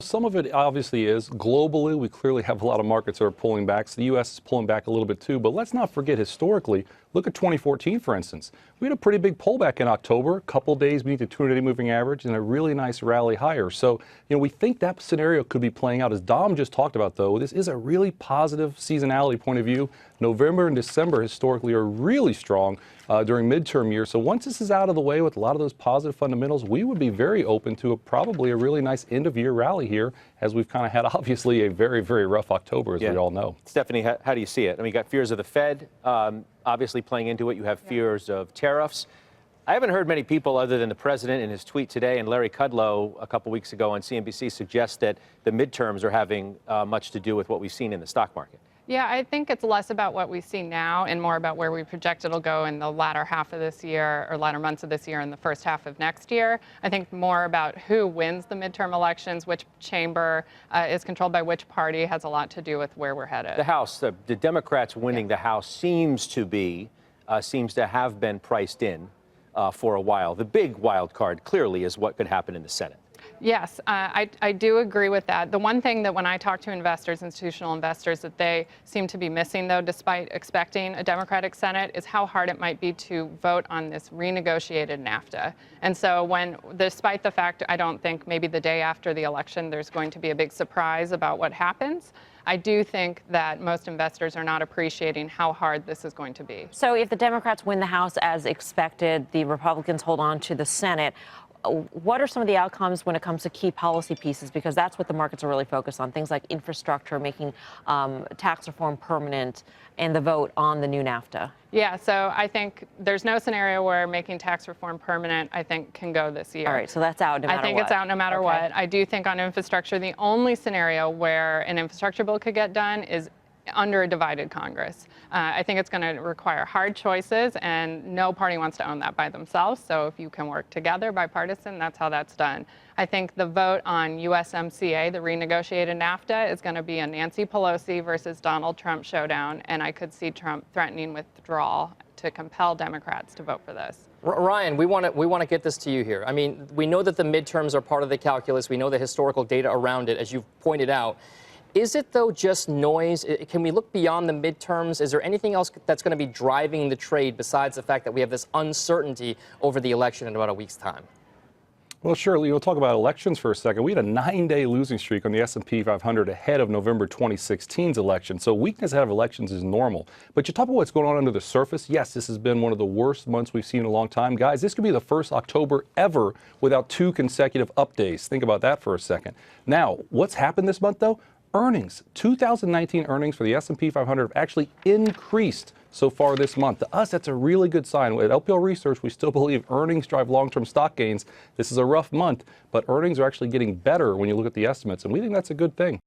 Some of it obviously is. Globally, we clearly have a lot of markets that are pulling back. So the U.S. is pulling back a little bit too. But let's not forget historically, look at 2014, for instance. We had a pretty big pullback in October, a couple days beneath the 200-day moving average, and a really nice rally higher. So, we think that scenario could be playing out. As Dom just talked about, though, this is a really positive seasonality point of view. November and December historically are really strong during midterm years. So once this is out of the way with a lot of those positive fundamentals, we would be very open to probably a really nice end-of-year rally here, as we've kind of had obviously a very, very rough October, as we all know. Stefanie, how do you see it? I mean, you got fears of the Fed, obviously playing into it. You have fears of tariffs. I haven't heard many people other than the president in his tweet today and Larry Kudlow a couple weeks ago on CNBC suggest that the midterms are having much to do with what we've seen in the stock market. Yeah, I think it's less about what we see now and more about where we project it'll go in the latter half of this year or latter months of this year and the first half of next year. I think more about who wins the midterm elections, which chamber is controlled by which party, has a lot to do with where we're headed. The House, the Democrats winning the House seems to have been priced in for a while. The big wild card clearly is what could happen in the Senate. Yes, I do agree with that. The one thing that when I talk to investors, institutional investors, that they seem to be missing, though, despite expecting a Democratic Senate, is how hard it might be to vote on this renegotiated NAFTA. And so despite the fact I don't think maybe the day after the election there's going to be a big surprise about what happens, I do think that most investors are not appreciating how hard this is going to be. So if the Democrats win the House as expected, the Republicans hold on to the Senate, what are some of the outcomes when it comes to key policy pieces? Because that's what the markets are really focused on, things like infrastructure, making tax reform permanent, and the vote on the new NAFTA. Yeah, so I think there's no scenario where making tax reform permanent, I think, can go this year. All right, so that's out no matter what. I think it's out no matter what. I do think on infrastructure, the only scenario where an infrastructure bill could get done is under a divided Congress. I think it's going to require hard choices, and no party wants to own that by themselves. So if you can work together, bipartisan, that's how that's done. I think the vote on USMCA, the renegotiated NAFTA, is going to be a Nancy Pelosi versus Donald Trump showdown, and I could see Trump threatening withdrawal to compel Democrats to vote for this. Ryan, we want to get this to you here. I mean, we know that the midterms are part of the calculus. We know the historical data around it, as you've pointed out. Is it, though, just noise? Can we look beyond the midterms? Is there anything else that's going to be driving the trade besides the fact that we have this uncertainty over the election in about a week's time? Well, sure. We'll talk about elections for a second. We had a 9-day losing streak on the S&P 500 ahead of November 2016's election. So weakness ahead of elections is normal. But you talk about what's going on under the surface. Yes, this has been one of the worst months we've seen in a long time. Guys, this could be the first October ever without 2 consecutive up days. Think about that for a second. Now, what's happened this month, though? Earnings. 2019 earnings for the S&P 500 have actually increased so far this month. To us, that's a really good sign. At LPL Research, we still believe earnings drive long-term stock gains. This is a rough month, but earnings are actually getting better when you look at the estimates, and we think that's a good thing.